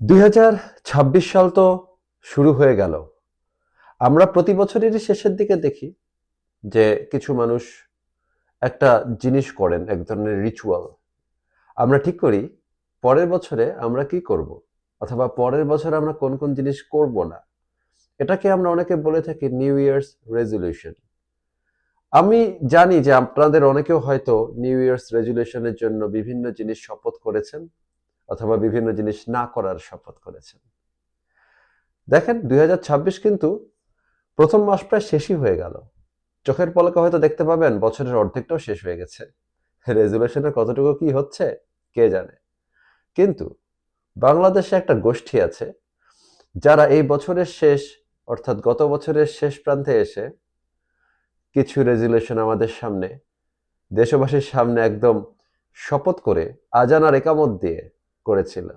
2026 সাল তো শুরু হয়ে গেল। আমরা প্রতি বছরেরই শেষের দিকে দেখি যে কিছু মানুষ একটা জিনিস করেন, এক ধরনের রিচুয়াল। আমরা ঠিক করি পরের বছরে আমরা কি করব, অথবা পরের বছরে আমরা কোন কোন জিনিস করব না। এটাকে আমরা অনেকে বলে থাকি নিউ ইয়ার্স রেজলিউশন। আমি জানি যে আপনাদের অনেকেও হয়তো নিউ ইয়ার্স রেজলিউশনের জন্য বিভিন্ন জিনিস শপথ করেছেন, অথবা বিভিন্ন জিনিস না করার শপথ করেছেন। দেখেন 2026 কিন্তু প্রথম মাস প্রায় শেষই হয়ে গেল। চোখের পলকে হয়তো দেখতে পাবেন বছরের অর্ধেকটাও শেষ হয়ে গেছে। রেজুলেশনের কতটুকু কি হচ্ছে কে জানে। কিন্তু বাংলাদেশে একটা গোষ্ঠী আছে যারা এই বছরের শেষ, অর্থাৎ গত বছরের শেষ প্রান্তে এসে কিছু রেজুলেশন আমাদের সামনে, দেশবাসীর সামনে একদম শপথ করে আজান আর একামত দিয়ে করেছিল।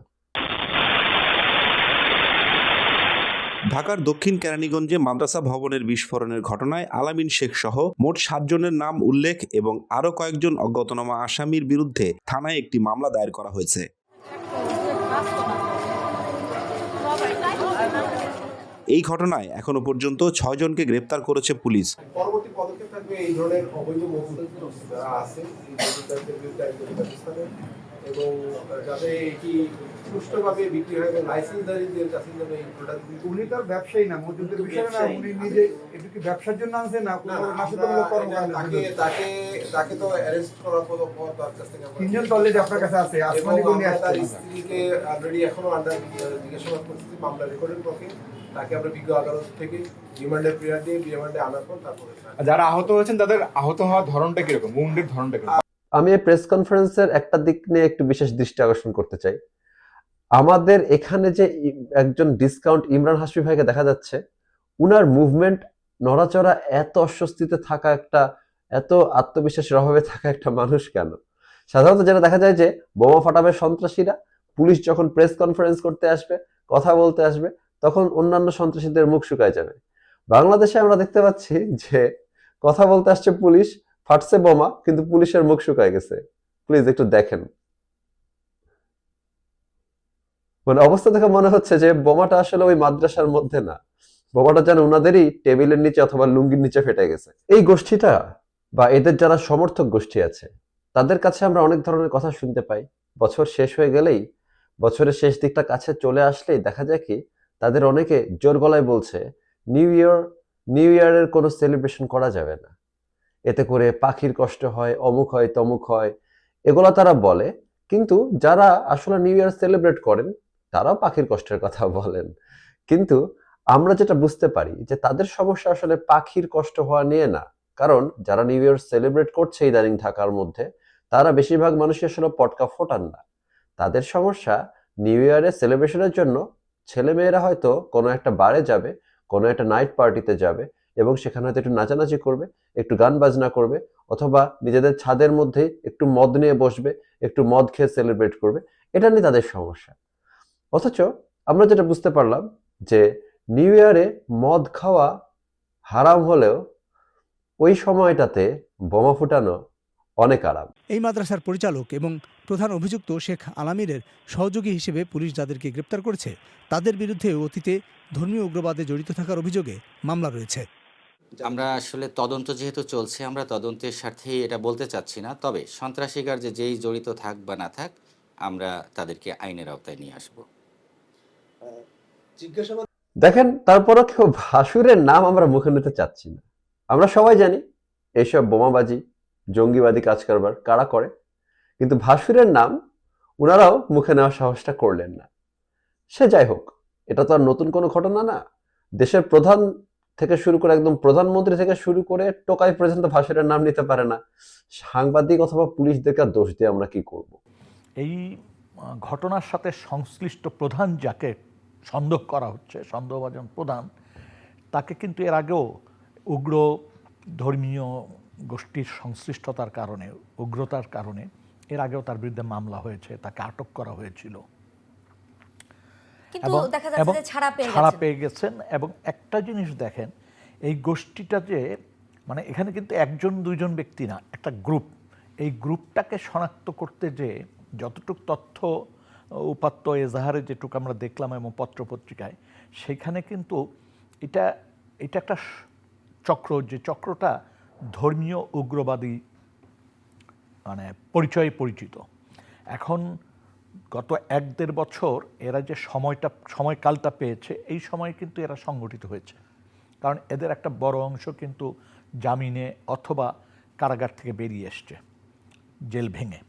ঢাকার দক্ষিণ কেরানীগঞ্জে মাদ্রাসা ভবনের বিস্ফোরণের ঘটনায় আলামিন শেখ সহ মোট 7 জনের নাম উল্লেখ এবং আরও কয়েকজন অজ্ঞাতনামা আসামির বিরুদ্ধে থানায় একটি মামলা দায়ের করা হয়েছে। এই ঘটনায় এখনো পর্যন্ত 6 জনকে গ্রেপ্তার করেছে পুলিশ। পরবর্তী পদক্ষেপ থাকবে এই ধরনের অবৈধ মজুদ যারা আছে এবং যাতে এটি সুষ্ঠুভাবে বিক্রি হয় এবং লাইসেন্সধারীদের কাছে যেন এই প্রোডাক্ট। উনি তো ব্যবসায়ী না, মজুদের বিষয় না, উনি নিজে এটা কি ব্যবসার জন্য আনছে না নাশকতামূলক কর্মকাণ্ড? তাকে তো অ্যারেস্ট করার পর তার কাছ থেকে তিনজন অলরেডি আপনার কাছে আছে, আসমানি গুনি আছে। তার স্ত্রীকে অলরেডি এখনো আন্ডার জিজ্ঞাসাবাদ করতেছি মামলা রেকর্ডের পক্ষে। তাকে আমরা বিজ্ঞ আদালত থেকে রিমান্ডের পিরিয়ড দিয়ে রিমান্ডে আনার পর তারপরে যারা আহত হয়েছেন তাদের আহত হওয়ার ধরনটা কিরকম, উন্ডের ধরনটা কিরকম? আমি এই প্রেস কনফারেন্সের একটা দিক নিয়ে একটু বিশেষ দৃষ্টি আকর্ষণ করতে চাই। আমাদের এখানে যে একজন ডিসকাউন্ট ইমরান হাশমি ভাইকে দেখা যাচ্ছে, উনার মুভমেন্ট, নড়াচড়া, এত অস্বস্তিতে থাকা একটা, এত আত্মবিশ্বাসের অভাবে থাকা একটা মানুষ কেন? সাধারণত যেটা দেখা যায় যে বোমা ফাটাবে সন্ত্রাসীরা, পুলিশ যখন প্রেস কনফারেন্স করতে আসবে, কথা বলতে আসবে, তখন অন্যান্য সন্ত্রাসীদের মুখ শুকায় যাবে। বাংলাদেশে আমরা দেখতে পাচ্ছি যে কথা বলতে আসছে পুলিশ, ফাটছে বোমা, কিন্তু পুলিশের মুখ শুকায় গেছে। প্লিজ একটু দেখেন, মানে অবস্থা দেখে মনে হচ্ছে যে বোমাটা আসলে ওই মাদ্রাসার মধ্যে না, বোমাটা যেন ওনাদেরই টেবিলের নিচে অথবা লুঙ্গির নিচে ফেটে গেছে। এই গোষ্ঠীটা বা এদের যারা সমর্থক গোষ্ঠী আছে, তাদের কাছে আমরা অনেক ধরনের কথা শুনতে পাই। বছর শেষ হয়ে গেলেই, বছরের শেষ দিকটা কাছে চলে আসলেই দেখা যায় কি তাদের অনেকে জোর গলায় বলছে নিউ ইয়ারের কোনো সেলিব্রেশন করা যাবে না, এতে করে পাখির কষ্ট হয়, অমুক হয়, তমুক হয়, এগুলা তারা বলে। কিন্তু যারা আসলে নিউ ইয়ার সেলিব্রেট করেন তারাও পাখির কষ্টের কথা বলেন। কিন্তু আমরা যেটা বুঝতে পারি যে তাদের সমস্যা আসলে পাখির কষ্ট হওয়া নিয়ে না। কারণ যারা নিউ ইয়ার সেলিব্রেট করছে ইদানিং ঢাকার মধ্যে, তারা বেশিরভাগ মানুষই আসলে পটকা ফোটান না। তাদের সমস্যা নিউ ইয়ারের সেলিব্রেশনের জন্য ছেলেমেয়েরা হয়তো কোনো একটা বারে যাবে, কোনো একটা নাইট পার্টিতে যাবে এবং সেখানে হয়তো একটু নাচানাচি করবে, একটু গান বাজনা করবে, অথবা নিজেদের ছাদের মধ্যে একটু মদ নিয়ে বসবে, একটু মদ খেয়ে সেলিব্রেট করবে। এটা নিয়ে তাদের সমস্যা। অথচ আমরা যেটা বুঝতে পারলাম যে নিউ ইয়ারে মদ খাওয়া হারাম হলেও ওই সময়টাতে বোমা ফুটানো অনেক আরাম। এই মাদ্রাসার পরিচালক এবং প্রধান অভিযুক্ত শেখ আলামিরের সহযোগী হিসেবে পুলিশ যাদেরকে গ্রেপ্তার করেছে তাদের বিরুদ্ধে অতীতে ধর্মীয় উগ্রবাদে জড়িত থাকার অভিযোগে মামলা রয়েছে। আমরা আসলে তদন্ত যেহেতু চলছে, আমরা তদন্তের স্বার্থেই এটা বলতে চাচ্ছি না। তবে সন্ত্রাসীকার যেই জড়িত থাক বা না থাক, আমরা তাদেরকে আইনের আওতায় নিয়ে আসব। জিজ্ঞাসাবাদ দেখেন, তারপরও কেউ ভাসুরের নাম আমরা মুখে নিতে চাচ্ছি না। আমরা সবাই জানি এইসব বোমাবাজি, জঙ্গিবাদী কাজ কারবার কারা করে, কিন্তু ভাসুরের নাম ওনারাও মুখে নেওয়ার সাহসটা করলেন না। সে যাই হোক, এটা তো আর নতুন কোনো ঘটনা না। দেশের প্রধান থেকে শুরু করে একদম প্রধানমন্ত্রী থেকে শুরু করে টোকাই পর্যন্ত ভাসুরের নাম নিতে পারে না। সাংবাদিক অথবা পুলিশদেরকে দোষ দিয়ে আমরা কি করব? এই ঘটনার সাথে সংশ্লিষ্ট প্রধান যাকে সন্দেহ করা হচ্ছে, সন্দেহভাজন প্রধান, তাকে কিন্তু এর আগেও উগ্র ধর্মীয় গোষ্ঠীর সংশ্লিষ্টতার কারণে, উগ্রতার কারণে এর আগেও তার বিরুদ্ধে মামলা হয়েছে, তাকে আটক করা হয়েছিল কিন্তু দেখা যাচ্ছে যে ছাড়া পেয়ে গেছেন। এবং একটা জিনিস দেখেন, এই গোষ্ঠীটা যে মানে এখানে কিন্তু একজন দুইজন ব্যক্তি না, একটা গ্রুপ। এই গ্রুপটাকে শনাক্ত করতে যে যতটুকু তথ্য উপাত্ত এজাহারে যেটুকু আমরা দেখলাম এবং পত্রপত্রিকায়, সেখানে কিন্তু এটা এটা একটা চক্র, যে চক্রটা ধর্মীয় উগ্রবাদী মানে পরিচয়ে পরিচিত। এখন গত 1-1.5 বছর এরা যে সময়কালটা পেয়েছে, এই সময় কিন্তু এরা সংগঠিত হয়েছে, কারণ এদের একটা বড় অংশ কিন্তু জামিনে অথবা কারাগার থেকে বেরিয়ে এসছে জেল ভেঙে।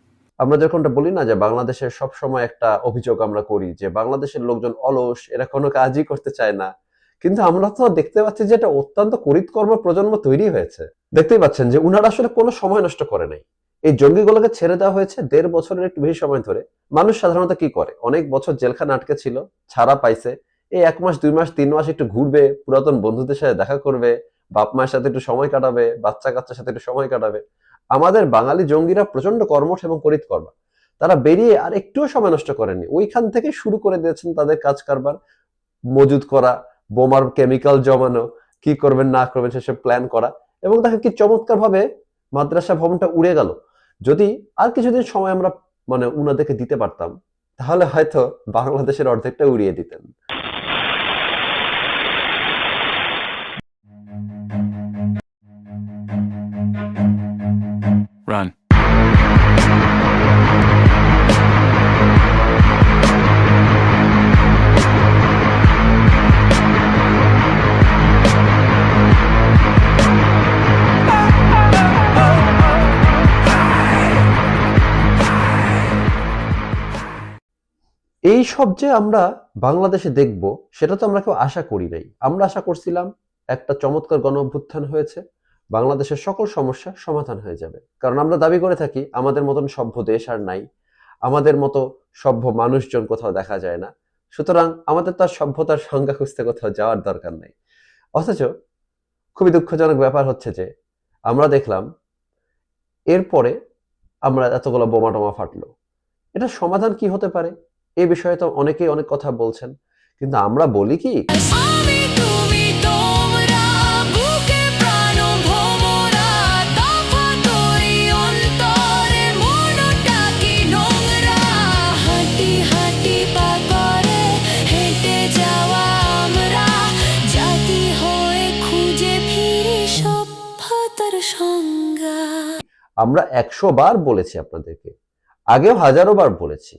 আমরা যেরকমটা বলি না যে বাংলাদেশের সব সময় একটা অভিযোগ আমরা করি যে বাংলাদেশের লোকজন অলস, এরা কোনো কাজই করতে চায় না, কিন্তু আমরা তো দেখতে পাচ্ছি যে এটা অত্যন্ত করিতকর্ম প্রজন্ম তৈরি হয়েছে। দেখতেই পাচ্ছেন যে উনারা আসলে কোনো সময় নষ্ট করে নাই। এই জঙ্গিগুলোকে ছেড়ে দেওয়া হয়েছে 1.5 বছরের একটু বেশি সময় ধরে। মানুষ সাধারণত কি করে, অনেক বছর জেলখানা আটকে ছিল, ছাড়া পাইছে, এই 1 মাস 2 মাস 3 মাস একটু ঘুরবে, পুরাতন বন্ধুদের সাথে দেখা করবে, বাপ মায়ের সাথে একটু সময় কাটাবে, বাচ্চা কাচ্চার সাথে একটু সময় কাটাবে। আমাদের বাঙালি জঙ্গিরা প্রচন্ড কর্মঠ এবং করিতকর্মা। তারা বেরিয়ে আর একটুও সময় নষ্ট করেনি, ওইখান থেকে শুরু করে দিয়েছেন তাদের কাজ কারবার, মজুদ করা, বোমার কেমিক্যাল জমানো, কি করবেন না করবেন সেসব প্ল্যান করা। এবং দেখেন কি চমৎকার ভাবে মাদ্রাসা ভবনটা উড়ে গেল। যদি আর কিছুদিন সময় আমরা উনাদেরকে দিতে পারতাম, তাহলে হয়তো বাংলাদেশের অর্ধেকটা উড়িয়ে দিতেন। Run. এই সব যে আমরা বাংলাদেশে দেখব, সেটা তো আমরা কেউ আশা করি নাই। আমরা আশা করছিলাম একটা চমৎকার গণ অভ্যুত্থান হয়েছে, বাংলাদেশের সকল সমস্যা সমাধান হয়ে যাবে। কারণ আমরা দাবি করে থাকি আমাদের মতন সভ্য দেশ আর নাই, আমাদের মতো সভ্য মানুষজন কোথাও দেখা যায় না, সুতরাং আমাদের তার সভ্যতার সংজ্ঞা খুঁজতে কোথাও যাওয়ার দরকার নেই। অথচ খুবই দুঃখজনক ব্যাপার হচ্ছে যে আমরা দেখলাম এরপরে আমরা এতগুলো বোমা টোমা ফাটলো। এটা সমাধান কি হতে পারে, এই বিষয়ে তো অনেকেই অনেক কথা বলছেন, কিন্তু আমরা বলি কি আমরা 100 বার বলেছি আপনাদেরকে, আগেও 1000 বার বলেছি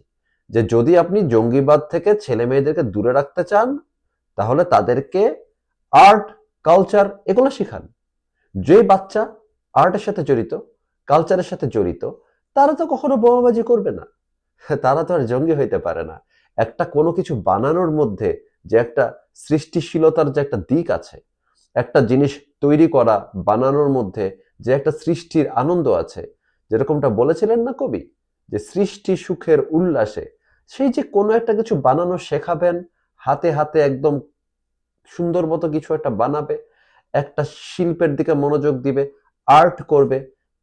যে যদি আপনি জঙ্গিবাদ থেকে ছেলে মেয়েদেরকে দূরে রাখতে চান, তাহলে তাদেরকে আর্ট, কালচার এগুলো শেখান। যে বাচ্চা আর্টের সাথে জড়িত, কালচারের সাথে জড়িত, তারা তো কখনো বোমাবাজি করবে না, তারা তো আর জঙ্গি হইতে পারে না। একটা কোনো কিছু বানানোর মধ্যে যে একটা সৃষ্টিশীলতার যে একটা দিক আছে, একটা জিনিস তৈরি করা বানানোর মধ্যে যে একটা সৃষ্টির আনন্দ আছে, যেরকমটা বলেছিলেন না কবি, যে সৃষ্টি সুখের উল্লাসে, সেই যে কোনো একটা কিছু বানানো শেখাবেন, হাতে হাতে একদম সুন্দর মতো কিছু একটা বানাবে, একটা শিল্পের দিকে মনোযোগ দিবে, আর্ট করবে,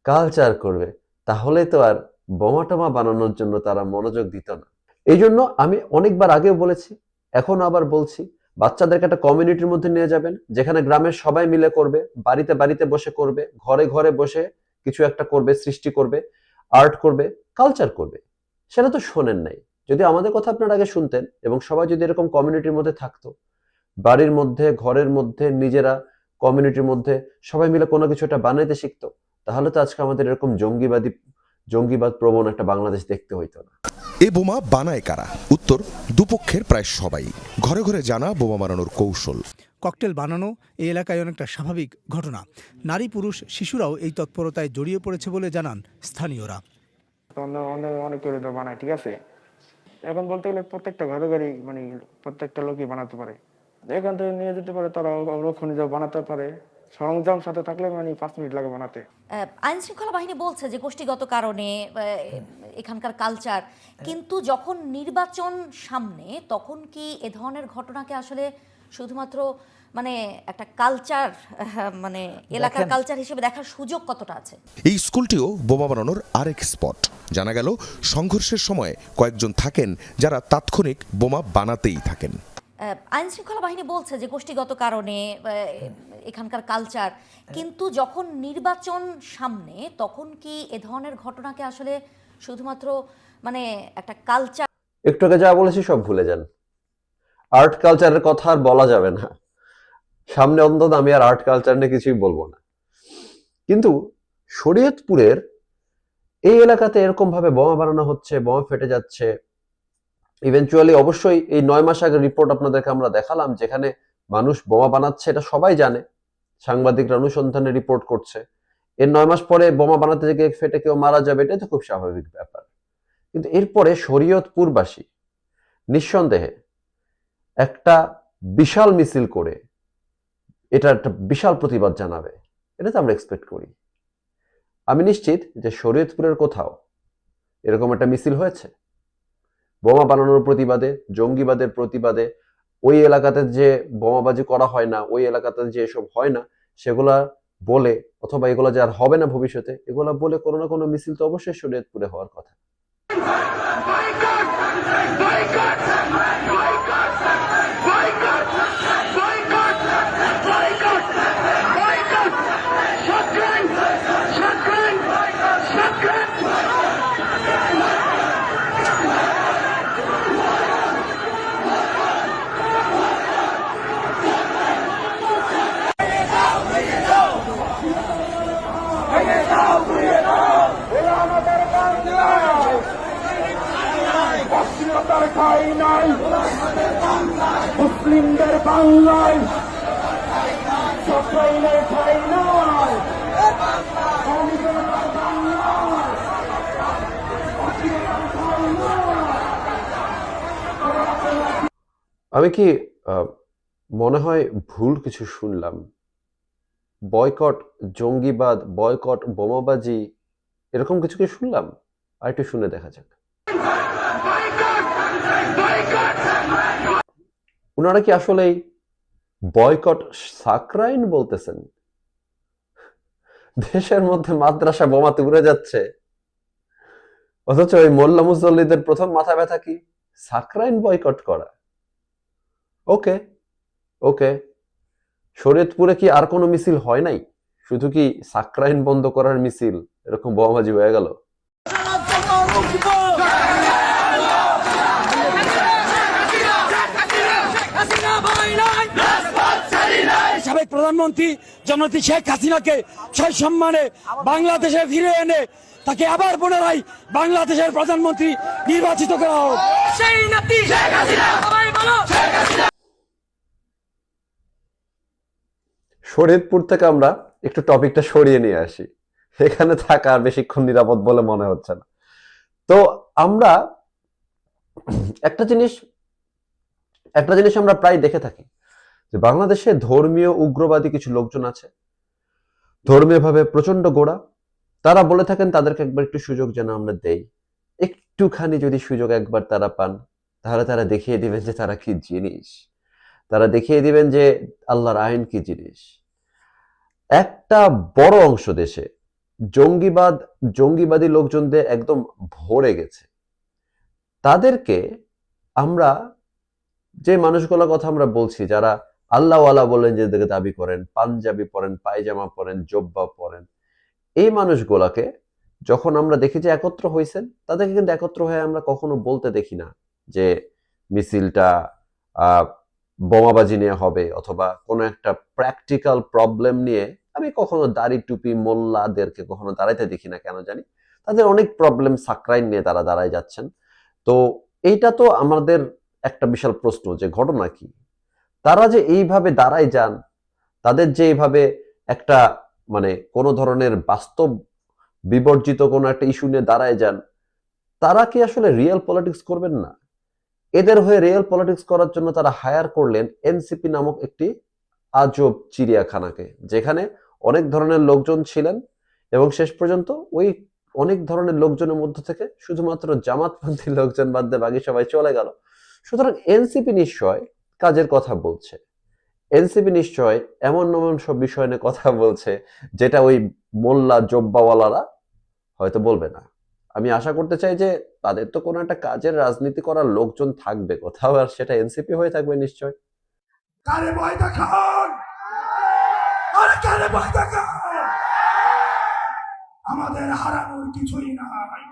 কালচার করবে, তাহলে তো আর বোমা টোমা বানানোর জন্য তারা মনোযোগ দিত না। এই জন্য আমি অনেকবার আগেও বলেছি, এখন আবার বলছি, বাচ্চাদেরকে একটা কমিউনিটির মধ্যে নিয়ে যাবেন, যেখানে গ্রামের সবাই মিলে করবে, বাড়িতে বাড়িতে বসে করবে, ঘরে ঘরে বসে কিছু একটা করবে, সৃষ্টি করবে, আর্ট করবে, কালচার করবে। সেটা তো শোনেন নাই। যদি আমাদের কথা আপনারা আগে শুনতেন এবং সবাই যদি এরকম কমিউনিটির মধ্যে থাকতো, বাড়ির মধ্যে, ঘরের মধ্যে, নিজেরা কমিউনিটির মধ্যে সবাই মিলে কোনো কিছু একটা বানাইতে শিখতো, তাহলে তো আজকে আমাদের এরকম জঙ্গিবাদ প্রবণ একটা বাংলাদেশ দেখতে হইতো না। এ বোমা বানায় কারা? উত্তর, দুপক্ষের প্রায় সবাই। ঘরে ঘরে জানা বোমা বানানোর কৌশল। ককটেল বানানো এই এলাকায় অনেকটা স্বাভাবিক ঘটনা। নারী, পুরুষ, শিশুরাও এই তৎপরতায় জড়িয়ে পড়েছে বলে জানান স্থানীয়রা। অনেক করে তো বানায়, ঠিক আছে। এখন বলতে গেলে প্রত্যেকটা ঘরে ঘরে প্রত্যেকটা লোকই বানাতে পারে, এখান থেকে নিয়ে যেতে পারে, তারা খনিজ বানাতে পারে, সরঞ্জাম সাথে থাকলে 5 মিনিট লাগে বানাতে। আইন শৃঙ্খলা বাহিনী বলছে যে গোষ্ঠীগত কারণে এখানকার কালচার, কিন্তু যখন নির্বাচন সামনে, তখন কি এ ধরনের ঘটনাকে আসলে শুধুমাত্র একটা কালচার এলাকার কালচার হিসেবে দেখার সুযোগ কতটা আছে? এই স্কুলটিও বোমা বানানোর আরেক স্পট। জানা গেল সংঘর্ষের সময় কয়েকজন থাকেন যারা তাৎক্ষণিক বোমা বানাতেই থাকেন। আইন শৃঙ্খলা বাহিনী বলছে যে গোষ্ঠীগত কারণে এখানকার কালচার, কিন্তু যখন নির্বাচন সামনে, তখন কি এ ধরনের ঘটনাকে আসলে শুধুমাত্র একটা কালচার। একটু আগে যা বলেছি সব ভুলে যান। আর্ট কালচারের কথা আর বলা যাবে না, সামনে অন্তত আমি আর আর্ট কালচার নিয়ে কিছুই বলবো না। কিন্তু শরীয়তপুরের এই এলাকাতে এরকম ভাবে বোমা বানানো হচ্ছে, বোমা ফেটে যাচ্ছে। ইভেনচুয়ালি অবশ্যই এই 9 মাস আগের রিপোর্ট আপনাদেরকে আমরা দেখালাম, যেখানে মানুষ বোমা বানাচ্ছে, এটা সবাই জানে, সাংবাদিকরা অনুসন্ধানে রিপোর্ট করছে। এর 9 মাস পরে বোমা বানাতে গিয়ে ফেটে কেউ মারা যাবে, এটা তো খুব স্বাভাবিক ব্যাপার। কিন্তু এরপরে শরীয়তপুরবাসী নিঃসন্দেহে একটা বিশাল মিছিল করে এটা একটা বিশাল প্রতিবাদ জানাবে, এটা তো আমরা এক্সপেক্ট করি। আমি নিশ্চিত যে শরীয়তপুরের কোথাও এরকম একটা মিছিল হয়েছে বোমা বানানোর প্রতিবাদে, জঙ্গিবাদের প্রতিবাদে। ওই এলাকাতে যে বোমাবাজি করা হয় না, ওই এলাকাতে যে এসব হয় না, সেগুলা বলে, অথবা এগুলা যে আর হবে না ভবিষ্যতে, এগুলা বলে কোনো না কোনো মিছিল তো অবশ্যই শরীয়তপুরে হওয়ার কথা। মুসলিমদের বাংলায় আমি কি মনে হয় ভুল কিছু শুনলাম? বয়কট জঙ্গিবাদ, বয়কট বোমাবাজি, এরকম কিছু কি শুনলাম? আর একটু শুনে দেখা যাক। ওনারা কি আসলেই বয়কট সাকরাইন বলতেছেন? দেশের মধ্যে মাদ্রাসা বোমাতে উড়ে যাচ্ছে, অথচ ওই মোল্লা মুসল্লিদের প্রথম মাথা ব্যথা কি সাকরাইন বয়কট করা। ওকে ওকে, শরীয়তপুরে কি আর কোনো মিছিল হয় নাই? শুধু কি সাকরাইন বন্ধ করার মিছিল এরকম বোমাবাজি হয়ে গেল? সাবেক প্রধানমন্ত্রী জননেত্রী শেখ হাসিনাকে সসম্মানে বাংলাদেশে ফিরে এনে তাকে আবার পুনরায় বাংলাদেশের প্রধানমন্ত্রী নির্বাচিত করা হোক। শরীয়তপুর থেকে আমরা একটু টপিকটা সরিয়ে নিয়ে আসি, এখানে থাকা আর বেশিক্ষণ নিরাপদ বলে মনে হচ্ছে না। তো আমরা একটা জিনিস আমরা প্রায় দেখে থাকি যে বাংলাদেশে ধর্মীয় উগ্রবাদী কিছু লোকজন আছে, ধর্মীয়ভাবে প্রচন্ড গোড়া। তারা বলে থাকেন তাদেরকে একবার একটু সুযোগ যেন আমরা দেই, একটুখানি যদি সুযোগ একবার তারা পান, তাহলে তারা দেখিয়ে দিবেন যে তারা কি জিনিস, তারা দেখিয়ে দিবেন যে আল্লাহর আইন কি জিনিস। একটা বড় অংশ দেশে জঙ্গিবাদী লোকজনদের একদম ভরে গেছে। তাদেরকে আমরা, যে মানুষগুলোর কথা আমরা বলছি, যারা আল্লাহওয়ালা বলেন, যেদিকে দাবি করেন, পাঞ্জাবি পরেন, পায়জামা পরেন, জব্বা পরেন, এই মানুষগুলাকে যখন আমরা দেখি যে একত্র হয়েছেন, তাদেরকে কিন্তু একত্র হয়ে আমরা কখনো বলতে দেখি না যে মিছিলটা বোমাবাজি নিয়ে হবে অথবা কোনো একটা প্র্যাকটিক্যাল প্রবলেম নিয়ে। আমি কখনো দাড়ি টুপি মোল্লাদেরকে কখনো দাঁড়াইতে দেখি না, কেন জানি। তাদের অনেক প্রবলেম, সাকরাইন নিয়ে তারা দাঁড়ায় যাচ্ছেন। তো এইটা তো আমাদের একটা বিশাল প্রশ্ন, যে ঘটনা কি? তারা যে এইভাবে দাঁড়ায় যান, তাদের যে এইভাবে একটা মানে কোনো ধরনের বাস্তব বিবর্জিত কোনো একটা ইস্যু নিয়ে দাঁড়ায় যান, তারা কি আসলে রিয়েল পলিটিক্স করবেন না? এদের হয়ে রিয়েল পলিটিক্স করার জন্য তারা হায়ার করলেন এনসিপি নামক একটি আজব চিড়িয়াখানাকে, যেখানে অনেক ধরনের লোকজন ছিলেন এবং শেষ পর্যন্ত ওই অনেক ধরনের লোকজনের মধ্য থেকে শুধুমাত্র জামাতপন্থী লোকজন বাদ দিয়ে বাকি সবাই চলে গেল। সুতরাং এনসিপি নিশ্চয় কাজের কথা বলছে, এনসিপি নিশ্চয় এমন সব বিষয় নিয়ে কথা বলছে যেটা ওই মোল্লা জব্বাওয়ালারা হয়তো বলবে না। আমি আশা করতে চাই যে তাদের তো কোনো একটা কাজের রাজনীতি করার লোকজন থাকবে কোথাও, আর সেটা এনসিপি হয়ে থাকবে নিশ্চয়। কারে ভয় দেখান, আরে কারে ভয় দেখান, আমাদের হারানোর কিছুই নাই,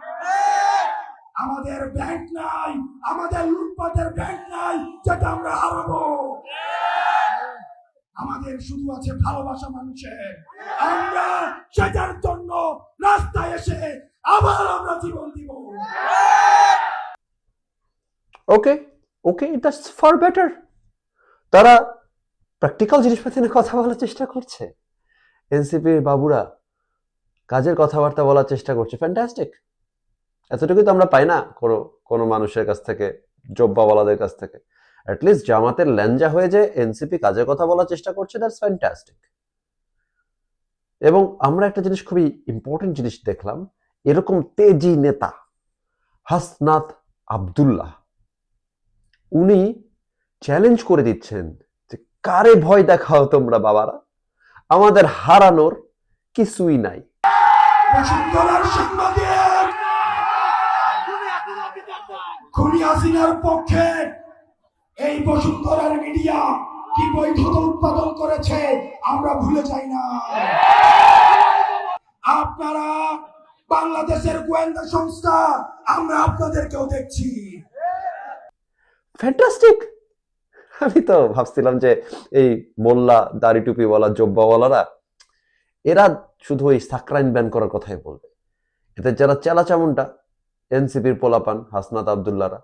আমাদের ব্যাংক নাই, আমাদের লুটপাটের ব্যাংক নাই যেটা আমরা হারাবো। আমাদের শুধু আছে ভালোবাসা মানুষের, আমরা সেটার জন্য রাস্তায় এসে আবার আমরা জীবন দিব। ওকে ওকে, দ্যাটস ফার বেটার। তারা প্র্যাকটিক্যাল জিনিসপাতি নিয়ে কথা বলার চেষ্টা করছে, এনসিপির বাবুরা কাজের কথাবার্তা বলার চেষ্টা করছে, ফ্যান্টাস্টিক। এতটুকুই তো আমরা পাই না কোনো মানুষের কাছ থেকে, জব্বাওয়ালাদের কাছ থেকে। অ্যাটলিস্ট জামাতের ল্যাঞ্জা হয়ে যে এনসিপি কাজের কথা বলার চেষ্টা করছে, দ্যাটস ফ্যান্টাস্টিক। এবং আমরা একটা জিনিস, খুবই ইম্পর্টেন্ট জিনিস দেখলাম, এরকম তেজি নেতা হাসনাত আব্দুল্লাহ, উনি চ্যালেঞ্জ করে দিচ্ছেন যে কারে ভয় দেখাও তোমরা বাবারা, আমাদের হারানোর কিছুই নাই। বসুন্ধরার সাংবাদিক খুনি হাসিনার পক্ষে এই বসুন্ধরার মিডিয়া কি বৈধতা উৎপাদন করেছে আমরা ভুলে যাই না। আপনারা বাংলাদেশের গোয়েন্দা সংস্থা, আমরা আপনাদেরকেও দেখছি। ফ্যান্টাস্টিক। আমি তো ভাবছিলাম যে এই মোল্লা দাড়ি টুপিওয়ালা জব্বাওয়ালারা এরা শুধু ওই সাকরাইন ব্যান করার কথাই বলবে, এদের যারা চেলা চামুন্ডা এনসিপির পোলাপান হাসনাত আব্দুল্লাহরা,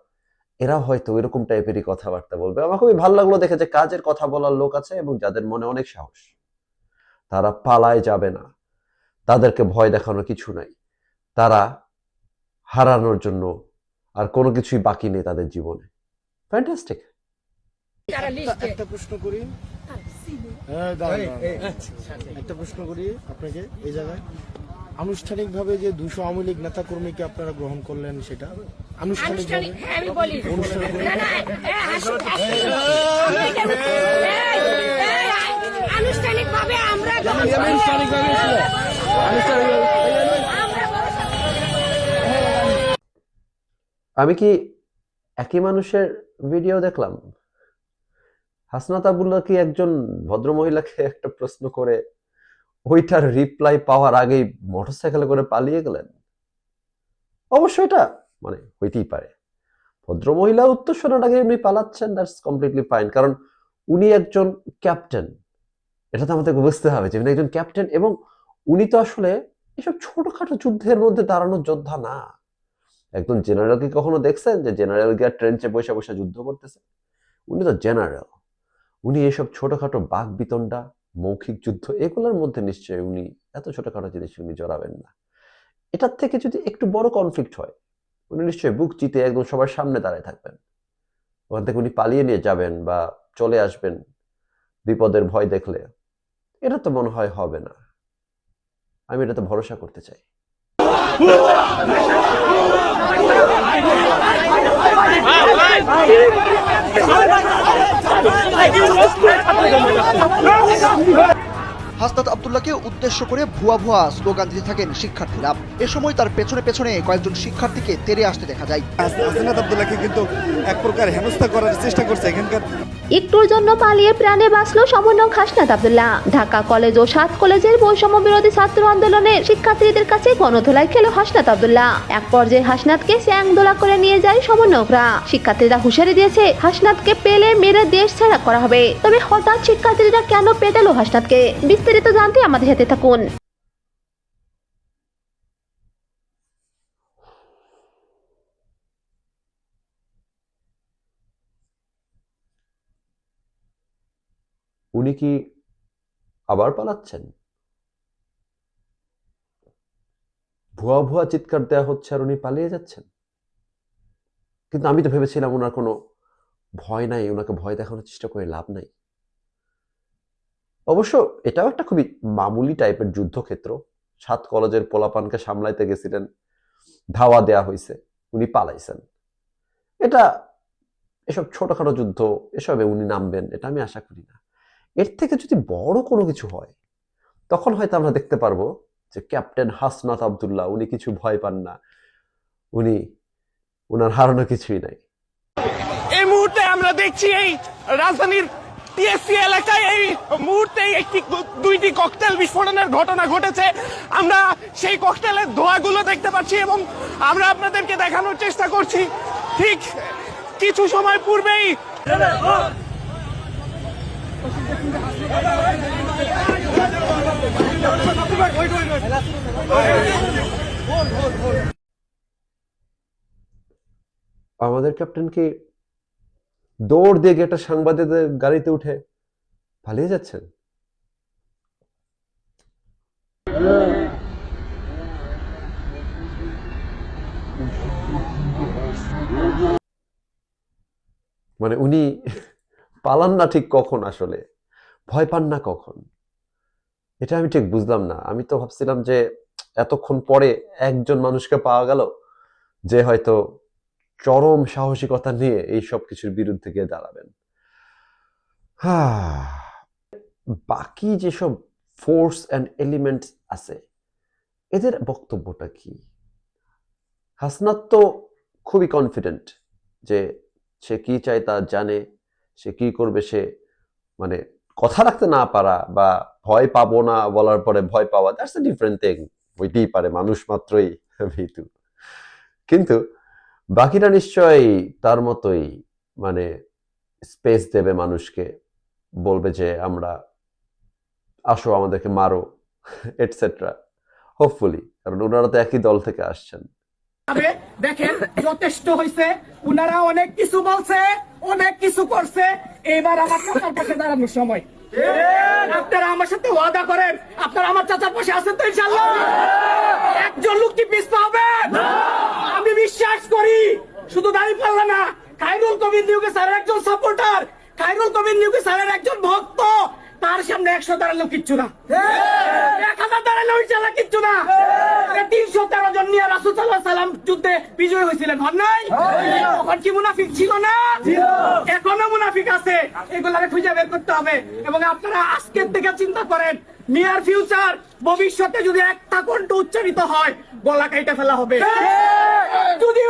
এরা হয়তো এরকম টাইপেরই কথাবার্তা বলবে। আমার খুবই ভালো লাগলো দেখে যে কাজের কথা বলার লোক আছে এবং যাদের মনে অনেক সাহস, তারা পালায় যাবে না, তাদেরকে ভয় দেখানো কিছু নাই, তারা হারানোর জন্য আর কোনো কিছুই বাকি নেই তাদের জীবনে। ফ্যান্টাস্টিক। একটা প্রশ্ন করি, একটা প্রশ্ন করি আপনাকে এই জায়গায়, আনুষ্ঠানিকভাবে যে 200 আওয়ামী লীগ নেতা কর্মীকে আপনারা গ্রহণ করলেন, সেটা আনুষ্ঠানিকভাবে আমি কি একই মানুষের ভিডিও দেখলাম? হাসনাত আব্দুল্লাহ কি একজন ভদ্রমহিলাকে একটা প্রশ্ন করে ওইটার রিপ্লাই পাওয়ার আগেই মোটরসাইকেলে করে পালিয়ে গেলেন? অবশ্যই এটা মানে হইতেই পারে, ভদ্রমহিলা উত্তর শোনার আগে উনি পালাচ্ছেন, দ্যাটস কমপ্লিটলি ফাইন। কারণ উনি একজন ক্যাপ্টেন, এটা তো আমাদের বুঝতে হবে যে উনি একজন ক্যাপ্টেন, এবং উনি তো আসলে এসব ছোটখাটো যুদ্ধের মধ্যে দাঁড়ানোর যোদ্ধা না। একজন জেনারেলকে কখনো দেখছেন যে জেনারেল গিয়ে ট্রেঞ্চে বসে বসে যুদ্ধ করতেছে? উনি তো জেনারেল। উনি এসব ছোটখাটো বাক বিতণ্ডা, মৌখিক যুদ্ধ, এগুলোর মধ্যে নিশ্চয়ই উনি এত ছোটখাটো জিনিস উনি জড়াবেন না। এটার থেকে যদি একটু বড় কনফ্লিক্ট হয়, উনি নিশ্চয়ই বুক চিতে একদম সবার সামনে দাঁড়ায় থাকবেন। ওখান থেকে উনি পালিয়ে নিয়ে যাবেন বা চলে আসবেন বিপদের ভয় দেখলে, এটা তো মনে হয় হবে না। আমি এটাতে ভরসা করতে চাই। হাসনাত আব্দুল্লাহকে উদ্দেশ্য করে ভুয়া স্লোগান দিতে থাকেন শিক্ষার্থীরা। এ সময় তার পেছনে পেছনে কয়েকজন শিক্ষার্থীকে তেড়ে আসতে দেখা যায়। হাসনাত আব্দুল্লাহকে কিন্তু এক প্রকার হেনস্থা করার চেষ্টা করছে এখানকার। একটুর জন্য পালিয়ে প্রাণে বাঁচল সমন্বয়ক হাসনাত আব্দুল্লাহ। ঢাকা কলেজ ও 7 কলেজের বৈষম্য বিরোধী ছাত্র আন্দোলনের শিক্ষার্থীদের কাছে গণধোলাই খেল হাসনাত আব্দুল্লাহ। এক পর্যায়ে হাসনাতকে চ্যাংদোলা করে নিয়ে যায় সমন্বয়করা। শিক্ষার্থীরা হুঁশিয়ারি দিয়েছে হাসনাতকে পেলে মেরে দেশ ছাড়া করা হবে। তবে হঠাৎ শিক্ষার্থীরা কেন পেটালো হাসনাতকে, বিস্তারিত জানতে আমাদের সাথে থাকুন। উনি কি আবার পালাচ্ছেন? ভুয়া চিৎকার দেওয়া হচ্ছে আর উনি পালিয়ে যাচ্ছেন। কিন্তু আমি তো ভেবেছিলাম ওনার কোনো ভয় নাই, ওনাকে ভয় দেখানোর চেষ্টা করে লাভ নাই। অবশ্য এটাও একটা খুবই মামুলি টাইপের যুদ্ধক্ষেত্র। 7 কলেজের পোলাপানকে সামলাইতে গেছিলেন, ধাওয়া দেয়া হয়েছে, উনি পালাইছেন। এসব ছোটখাটো যুদ্ধ, এসবে উনি নামবেন এটা আমি আশা করি না। এর থেকে যদি বড় কোনো কিছু হয়, তখন হয়তো আমরা দেখতে পারবো যে ক্যাপ্টেন হাসনাত আব্দুল্লাহ উনি কিছু ভয় পান না, উনার হারানো কিছুই নাই। এই মুহূর্তে আমরা দেখছি এই রাজধানীর টিএসসি এলাকায় এই মুহূর্তে দুইটি ককটেল বিস্ফোরণের ঘটনা ঘটেছে। আমরা সেই ককটেলের ধোঁয়াগুলো দেখতে পাচ্ছি এবং আমরা আপনাদেরকে দেখানোর চেষ্টা করছি। ঠিক কিছু সময় পূর্বেই আমাদের ক্যাপ্টেন কি দৌড় দিয়ে একটা সাংবাদিকদের গাড়িতে উঠে পালিয়ে যাচ্ছেন? মানে উনি পালান না ঠিক কখন, আসলে ভয় পান না কখন, এটা আমি ঠিক বুঝলাম না। আমি তো ভাবছিলাম যে এতক্ষণ পরে একজন মানুষকে পাওয়া গেল যে হয়তো চরম সাহসিকতা নিয়ে এই সব কিছুর বিরুদ্ধে গিয়ে দাঁড়াবেন। বাকি যেসব ফোর্স অ্যান্ড এলিমেন্টস আছে এদের বক্তব্যটা কি? হাসনাত তো খুবই কনফিডেন্ট যে সে কি চায় তা জানে, সে কি করবে সে মানে কথা রাখতে না পারা বা ভয় পাবো না বলার পরে ভয় পাওয়া, দ্যাটস আ ডিফারেন্ট থিং, হইতেই পারে, মানুষ মাত্রই ভীতু। কিন্তু বাকিরা নিশ্চয়ই তার মতোই মানে স্পেস দেবে মানুষকে, বলবে যে আমরা আসো আমাদেরকে মারো এটসেট্রা, হোপফুলি, কারণ ওনারা তো একই দল থেকে আসছেন। দেখেন যথেষ্ট হয়েছে, উনারা অনেক কিছু বলছে, অনেক কিছু করছে, এবার আমার চাচার পাশে দাঁড়ানোর সময়। আপনারা আমার সাথে ওয়াদা করেন, আপনারা আমার চাচার পাশে আছেন তো ইনশাআল্লাহ? একজন লোক কি পিছ পাবেন? আমি বিশ্বাস করি শুধু দাঁড়িপাল্লা না, খায়রুল কবির নিয়োগে স্যারের একজন সাপোর্টার, খায়রুল কবির নিয়োগে স্যারের একজন ভক্ত, তার সামনে 100 দাঁড়ালেও কিচ্ছু না, 1000 দাঁড়ালেও ইনশাআল্লাহ কিচ্ছু না। 313 জন নিয়ে রাসূল সাল্লাল্লাহু আলাইহি সাল্লাম যুদ্ধে বিজয় হয়েছিলেন, হন নাই? তখন কি মুনাফিক ছিল না? এখনো মুনাফিক আছে, এগুলাকে খুঁজে বের করতে হবে। এবং আপনারা আজকের থেকে চিন্তা করেন, নিয়ার ফিউচার, ভবিষ্যতে যদি একটা কণ্ঠ উচ্চারিত হয় গলা কেটে ফেলা হবে। যদি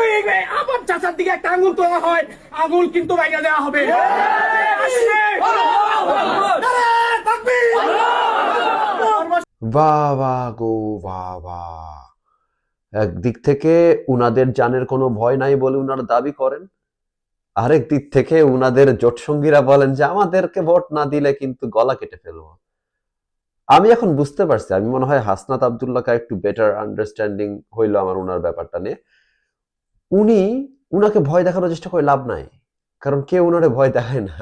আমার চাচার দিকে একটা আঙুল তোলা হয় আঙুল কিন্তু বাইরে দেওয়া হবে। বাবা গো বাবা, একদিক থেকে উনাদের জানের কোনো ভয় নাই বলে উনারা দাবি করেন, আরেক দিক থেকে উনাদের জোটসঙ্গীরা বলেন যে আমাদেরকে ভোট না দিলে কিন্তু গলা কেটে ফেলবো। আমি এখন বুঝতে পারছি, আমি মনে হয় হাসনাত আব্দুল্লাহকে একটু বেটার আন্ডারস্ট্যান্ডিং হইলো আমার উনার ব্যাপারটা নিয়ে। উনাকে ভয় দেখানোর চেষ্টা করে লাভ নাই, কারণ কেউ উনারে ভয় দেখায় না।